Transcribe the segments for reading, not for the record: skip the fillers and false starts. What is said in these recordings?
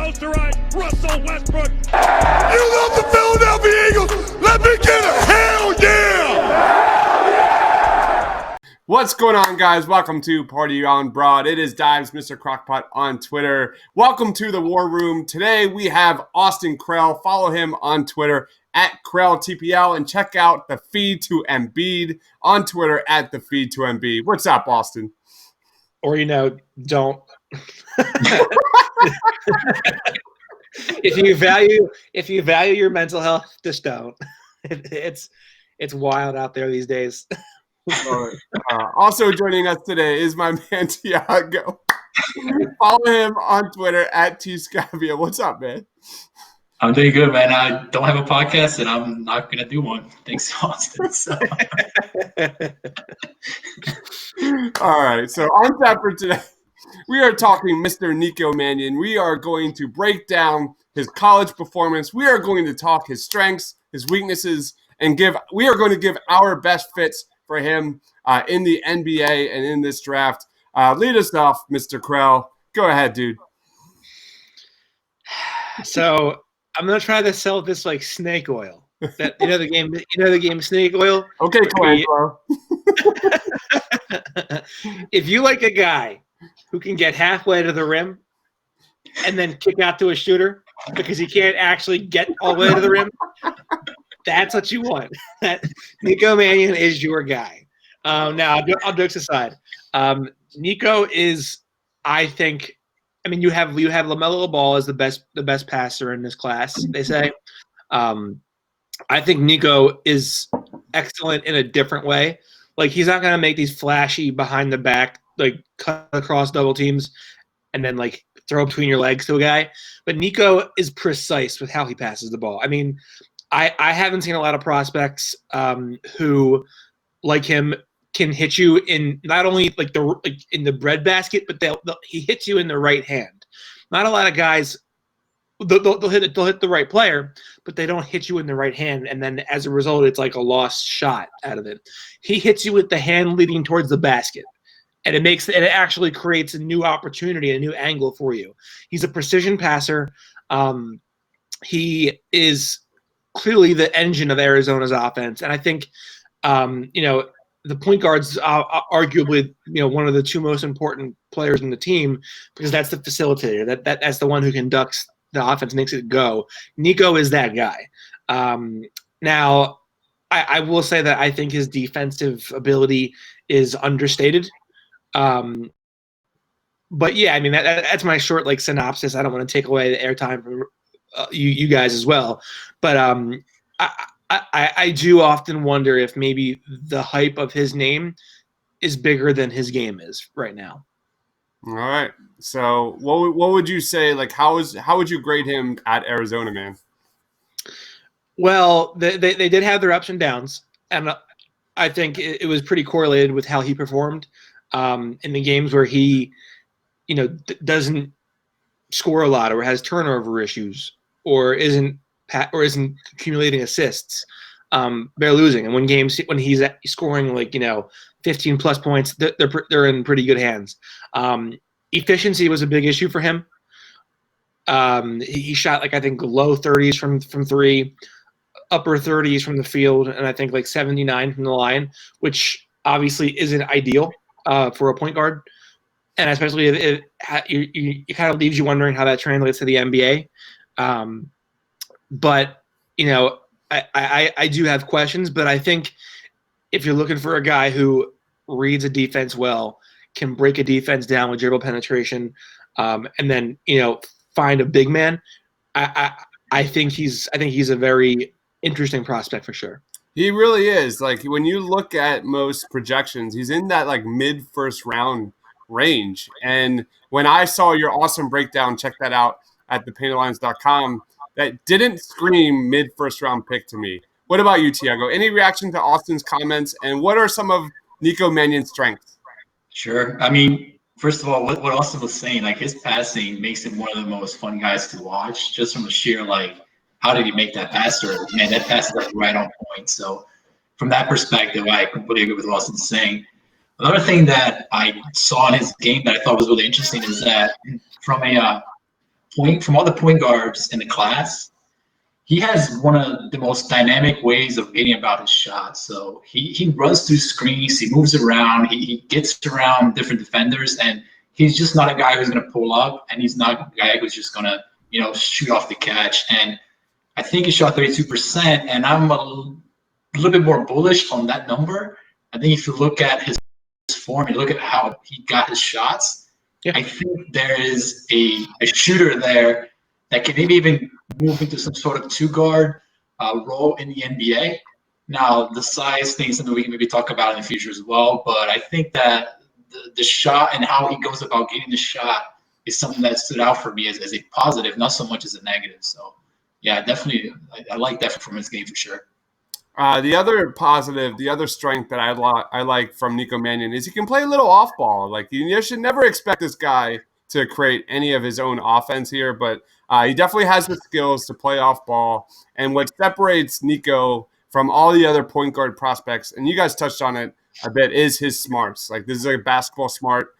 goes to right. Russell Westbrook. You love the Philadelphia Eagles. Let me get a hell yeah! What's going on, guys? Welcome to Party on Broad. It is Deibs, Mr. Crockpot on Twitter. Welcome to the War Room. Today we have Austin Krell. Follow him on Twitter at KrellTPL and check out the Feed to Embiid on Twitter at the Feed to Embiid. What's up, Austin? Or, don't. If you value your mental health, just don't. It's wild out there these days. Also joining us today is my man Thiago. Follow him on Twitter at tscavia. What's up, man? I'm doing good, man. I don't have a podcast, and I'm not gonna do one. Thanks, Austin. So. All right, so on tap for today, we are talking Mr. Nico Mannion. We are going to break down his college performance. We are going to talk his strengths, his weaknesses, and we are going to give our best fits for him in the NBA and in this draft. Lead us off, Mr. Krell. Go ahead, dude. So I'm gonna try to sell this like snake oil. That the game Snake Oil. Okay, Colangelo. If you like a guy who can get halfway to the rim and then kick out to a shooter because he can't actually get all the way to the rim, that's what you want. Nico Mannion is your guy. Now, all jokes aside, Nico is, I think. I mean, you have LaMelo Ball as the best passer in this class. They say. I think Nico is excellent in a different way. Like, he's not gonna make these flashy behind the back, like cut across double teams, and then like throw between your legs to a guy. But Nico is precise with how he passes the ball. I mean, I haven't seen a lot of prospects who, like him, can hit you in not only in the breadbasket, but he hits you in the right hand. Not a lot of guys they'll hit the right player, but they don't hit you in the right hand, and then as a result, it's like a lost shot out of it. He hits you with the hand leading towards the basket, and it actually creates a new opportunity, a new angle for you. He's a precision passer. He is clearly the engine of Arizona's offense, and I think the point guard's arguably one of the two most important players in the team because that's the facilitator. That's the one who conducts the offense, makes it go. Nico is that guy. Now, I will say that I think his defensive ability is understated. But yeah, I mean that's my short synopsis. I don't want to take away the airtime from you guys as well, but I do often wonder if maybe the hype of his name is bigger than his game is right now. All right. So what would you say? Like, how would you grade him at Arizona, man? Well, they did have their ups and downs, and I think it was pretty correlated with how he performed in the games where he, doesn't score a lot or has turnover issues or isn't accumulating assists. They're losing, and when he's scoring 15 plus points, they're in pretty good hands. Efficiency was a big issue for him. He shot I think low 30s from three, upper 30s from the field, and I think 79 from the line, which obviously isn't ideal for a point guard, and especially if it kind of leaves you wondering how that translates to the NBA. But I do have questions, but I think if you're looking for a guy who reads a defense well, can break a defense down with dribble penetration, and then find a big man, I think he's a very interesting prospect for sure. He really is. When you look at most projections, he's in that mid first round range. And when I saw your awesome breakdown, check that out at thepainterlines.com. That didn't scream mid first round pick to me. What about you, Thiago? Any reaction to Austin's comments, and what are some of Nico Mannion's strengths? Sure. I mean, first of all, what Austin was saying, his passing makes him one of the most fun guys to watch, just from the sheer how did he make that pass? Or man, that pass is right on point. So from that perspective, I completely agree with what Austin's saying. Another thing that I saw in his game that I thought was really interesting is that from a from all the point guards in the class, he has one of the most dynamic ways of getting about his shot. So he runs through screens, he moves around, he gets around different defenders, and he's just not a guy who's going to pull up, and he's not a guy who's just going to, shoot off the catch. And I think he shot 32%, and I'm a little bit more bullish on that number. I think if you look at his form, you look at how he got his shots, I think there is a shooter there that can maybe even move into some sort of two-guard role in the NBA. Now, the size thing is something we can maybe talk about in the future as well, but I think that the shot and how he goes about getting the shot is something that stood out for me as a positive, not so much as a negative. So, yeah, definitely, I like that from his game for sure. The other positive, the other strength that I like from Nico Mannion is he can play a little off ball. Like, you should never expect this guy to create any of his own offense here, but he definitely has the skills to play off ball. And what separates Nico from all the other point guard prospects, and you guys touched on it a bit, is his smarts. Like, this is a basketball smart,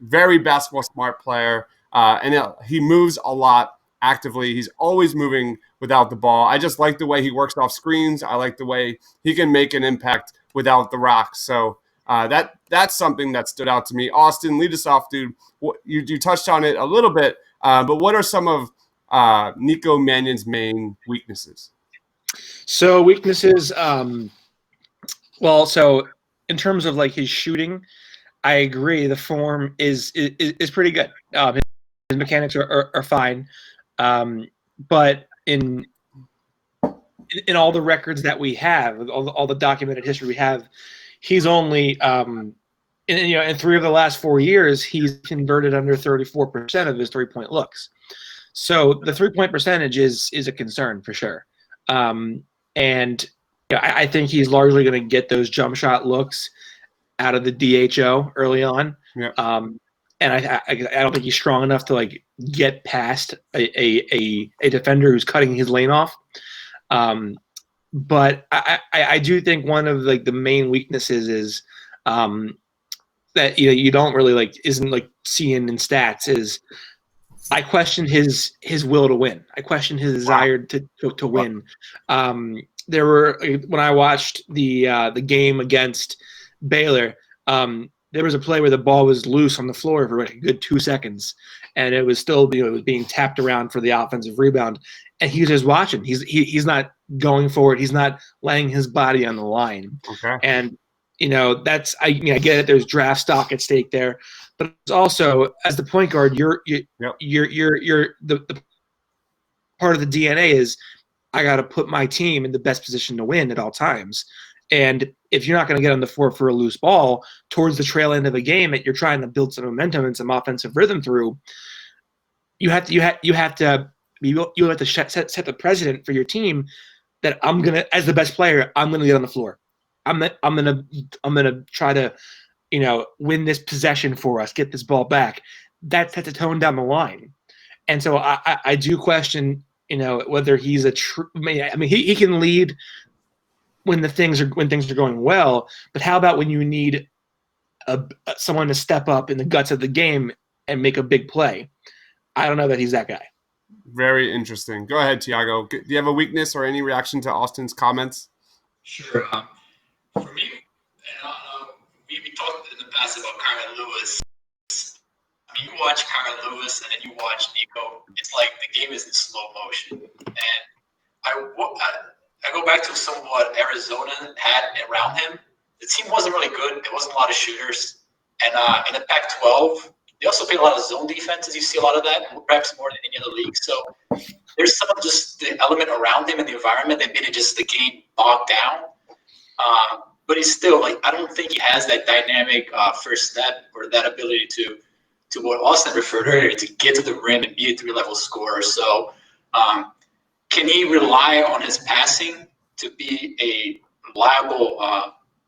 very basketball smart player, and he moves a lot actively. He's always moving without the ball. I just like the way he works off screens. I like the way he can make an impact without the rock. So that's something that stood out to me. Austin, lead us off, dude. You touched on it a little bit, but what are some of Nico Mannion's main weaknesses? So weaknesses, so in terms of like his shooting, I agree. The form is pretty good. His mechanics are fine, but in all the records that we have, all the documented history we have, he's only in 3 of the last 4 years, he's converted under 34% of his 3-point looks. So the 3-point percentage is a concern for sure. And I think he's largely going to get those jump shot looks out of the DHO early on. Yeah. And I don't think he's strong enough to like get past a defender who's cutting his lane off. But I do think one of like the main weaknesses is that you don't really isn't seeing in stats is I question his will to win. I question his desire to win. There were when I watched the game against Baylor, there was a play where the ball was loose on the floor for like a good 2 seconds, and it was still it was being tapped around for the offensive rebound, and he was just watching. He's not going forward. He's not laying his body on the line. Okay. And that's I get it. There's draft stock at stake there, but it's also as the point guard, you're the part of the DNA is I got to put my team in the best position to win at all times. And if you're not going to get on the floor for a loose ball towards the trail end of a game that you're trying to build some momentum and some offensive rhythm through, you have to set the precedent for your team that I'm gonna, as the best player, I'm gonna get on the floor. I'm gonna try to, win this possession for us, get this ball back. That sets a tone down the line. And so I do question, whether he's a true. I mean, he can lead when things are going well, but how about when you need someone to step up in the guts of the game and make a big play? I don't know that he's that guy. Very interesting. Go ahead, Thiago. Do you have a weakness or any reaction to Austin's comments? Sure. For me, we talked in the past about Kyron Lewis. I mean, you watch Kyron Lewis and then you watch Nico. It's like the game is in slow motion. And I go back to some of what Arizona had around him. The team wasn't really good. There wasn't a lot of shooters. And in the Pac-12, they also played a lot of zone defenses. You see a lot of that, perhaps more than any other league. So there's some of just the element around him and the environment that made it just the game bogged down. But he's still I don't think he has that dynamic first step or that ability to what Austin referred earlier, to get to the rim and be a 3-level scorer. So can he rely on his passing to be a reliable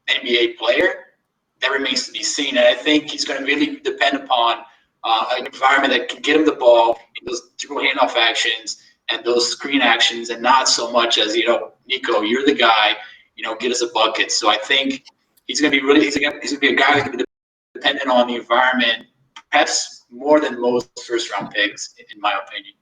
NBA player? That remains to be seen. And I think he's going to really depend upon an environment that can get him the ball in those dribble handoff actions and those screen actions, and not so much as, Nico, you're the guy, get us a bucket. So I think he's going to be a guy who's going to be dependent on the environment, perhaps more than most first-round picks, in my opinion.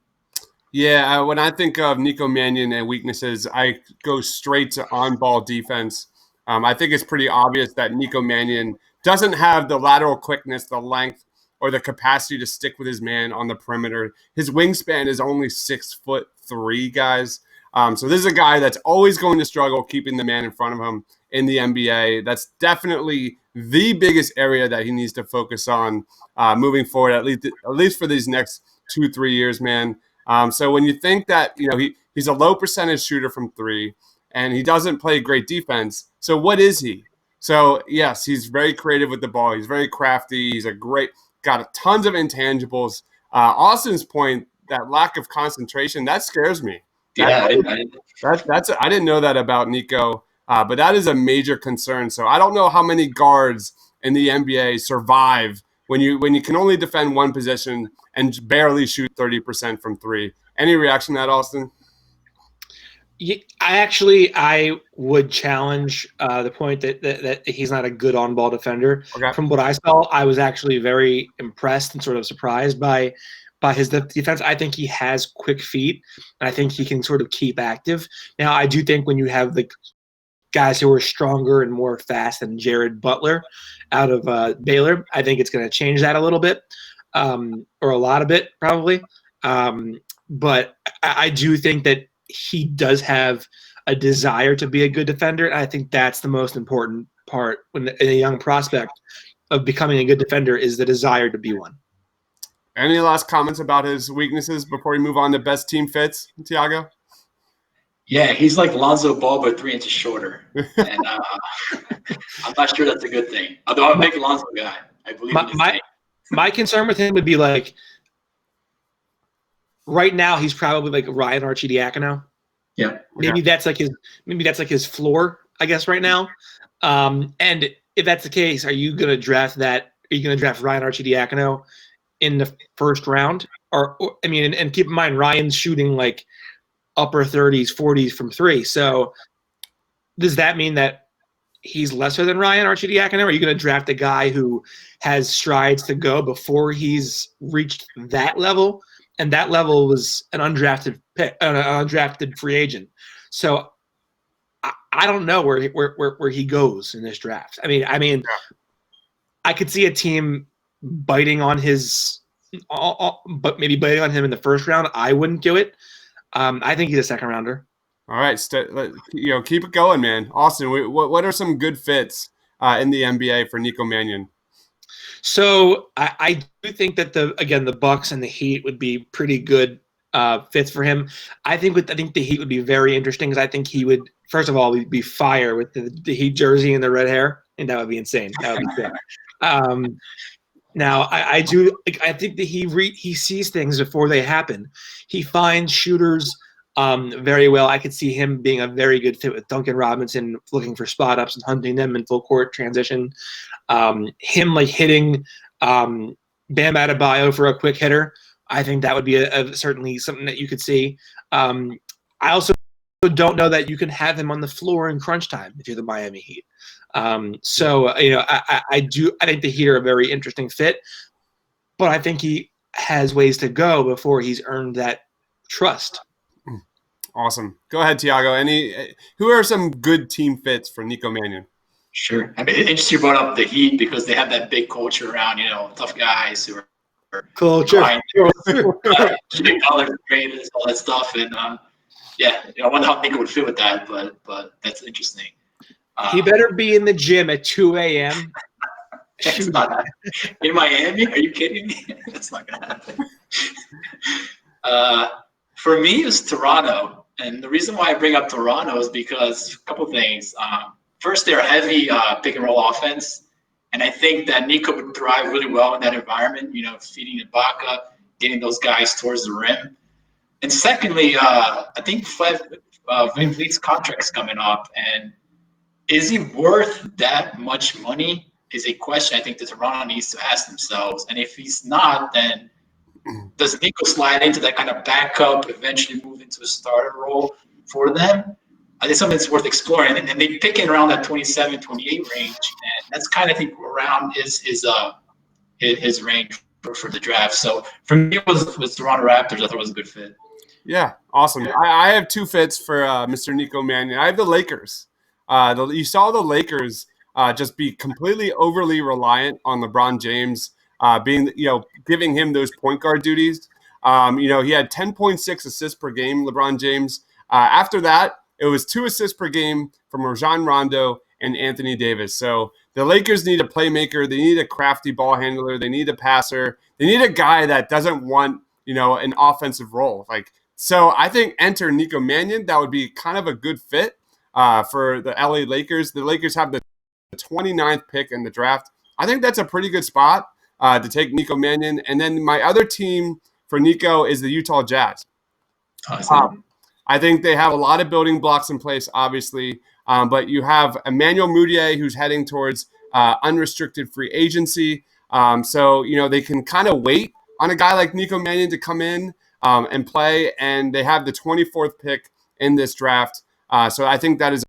Yeah, when I think of Nico Mannion and weaknesses, I go straight to on-ball defense. I think it's pretty obvious that Nico Mannion doesn't have the lateral quickness, the length, or the capacity to stick with his man on the perimeter. His wingspan is only 6'3", guys. So this is a guy that's always going to struggle keeping the man in front of him in the NBA. That's definitely the biggest area that he needs to focus on moving forward, at least for these next 2-3 years, man. So when you think that he's a low percentage shooter from three, and he doesn't play great defense, so what is he? So yes, he's very creative with the ball. He's very crafty. He's got tons of intangibles. Austin's point, that lack of concentration, that scares me. Yeah, I didn't know that about Nico, but that is a major concern. So I don't know how many guards in the NBA survive when you can only defend one position and barely shoot 30% from three. Any reaction to that, Austin? Yeah, I would challenge the point that he's not a good on-ball defender. Okay. From what I saw, I was actually very impressed and sort of surprised by his defense. I think he has quick feet, and I think he can sort of keep active. Now, I do think when you have the guys who are stronger and more fast than Jared Butler out of Baylor, I think it's going to change that a little bit, or a lot of it probably. But I do think that he does have a desire to be a good defender, and I think that's the most important part when a young prospect of becoming a good defender is the desire to be one. Any last comments about his weaknesses before we move on to best team fits, Thiago? Yeah, he's like Lonzo Ball, but 3 inches shorter. And I'm not sure that's a good thing. Although I'm a big Lonzo guy. I believe in his game. My concern with him would be like, right now he's probably like Ryan Arcidiacono. Yeah. Maybe that's like his floor, I guess, right now. And if that's the case, are you going to draft Ryan Arcidiacono in the first round? Or and keep in mind, Ryan's shooting like upper 30s, 40s from three. So does that mean that he's lesser than Ryan Arcidiacono? Or are you going to draft a guy who has strides to go before he's reached that level? And that level was an undrafted pick, an undrafted free agent. So I don't know where he goes in this draft. I mean, I could see a team biting on but maybe biting on him in the first round. I wouldn't do it. I think he's a second rounder. All right, keep it going, man. Austin, what are some good fits in the NBA for Nico Mannion? So I do think that the Bucks and the Heat would be pretty good fits for him. I think the Heat would be very interesting because I think he would, first of all, be fire with the Heat jersey and the red hair, and that would be insane. That would be sick. Now I think that he sees things before they happen. He finds shooters very well. I could see him being a very good fit with Duncan Robinson, looking for spot ups and hunting them in full court transition. Him like hitting Bam Adebayo for a quick hitter. I think that would be certainly something that you could see. I also don't know that you can have him on the floor in crunch time if you're the Miami Heat. I think the Heat are a very interesting fit, but I think he has ways to go before he's earned that trust. Awesome. Go ahead, Thiago. Who are some good team fits for Nico Mannion? Sure. I mean, it's interesting you brought up the Heat because they have that big culture around, tough guys who are culture, greatness, all that stuff. And I wonder how Nico would fit with that, but that's interesting. He better be in the gym at 2 a.m. In Miami? Are you kidding me? That's not going to happen. For me, it's Toronto. And the reason why I bring up Toronto is because a couple things. First, they're a heavy pick-and-roll offense. And I think that Nico would thrive really well in that environment, feeding Ibaka, getting those guys towards the rim. And secondly, I think Van Vliet's contract's coming up. And is he worth that much money is a question I think that Toronto needs to ask themselves. And if he's not, then does Nico slide into that kind of backup, eventually move into a starter role for them? I think something that's worth exploring. And they pick in around that 27, 28 range. And that's kind of, I think, around his range for the draft. So for me, it was Toronto Raptors. I thought it was a good fit. Yeah, awesome. I have two fits for Mr. Nico Mannion. I have the Lakers. You saw the Lakers just be completely overly reliant on LeBron James, giving him those point guard duties. He had 10.6 assists per game, LeBron James. After that, it was 2 assists per game from Rajon Rondo and Anthony Davis. So the Lakers need a playmaker. They need a crafty ball handler. They need a passer. They need a guy that doesn't want, an offensive role. So I think enter Nico Mannion. That would be kind of a good fit for the LA Lakers. The Lakers have the 29th pick in the draft. I think that's a pretty good spot to take Nico Mannion. And then my other team for Nico is the Utah Jazz. Awesome. I think they have a lot of building blocks in place, obviously. But you have Emmanuel Mudiay, who's heading towards unrestricted free agency. So they can kind of wait on a guy like Nico Mannion to come in and play. And they have the 24th pick in this draft. So I think that is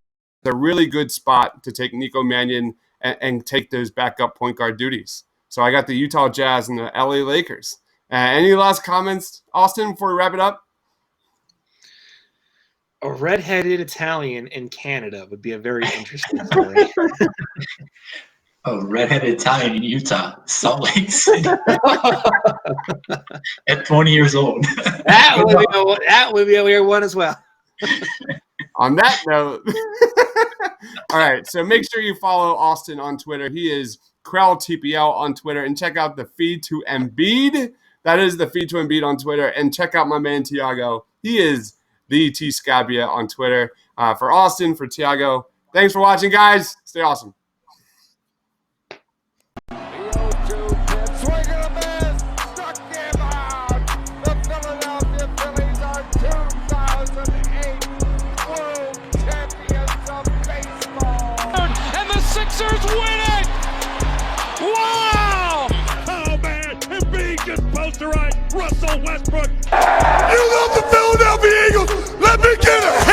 a really good spot to take Nico Mannion and take those backup point guard duties. So I got the Utah Jazz and the LA Lakers. Any last comments, Austin, before we wrap it up? A redheaded Italian in Canada would be a very interesting story. A redheaded Italian in Utah, Salt Lake City, at 20 years old. That would be a weird one as well. On that note, all right, so make sure you follow Austin on Twitter. He is KrellTPL on Twitter, and check out the feed to Embiid. That is the feed to Embiid on Twitter, and check out my man Thiago. He is the T Scabia on Twitter. For Austin, for Thiago, thanks for watching, guys. Stay awesome. Sixers win it! Wow! Oh, man, Embiid just posterized Russell Westbrook. You love the Philadelphia Eagles. Let me get it.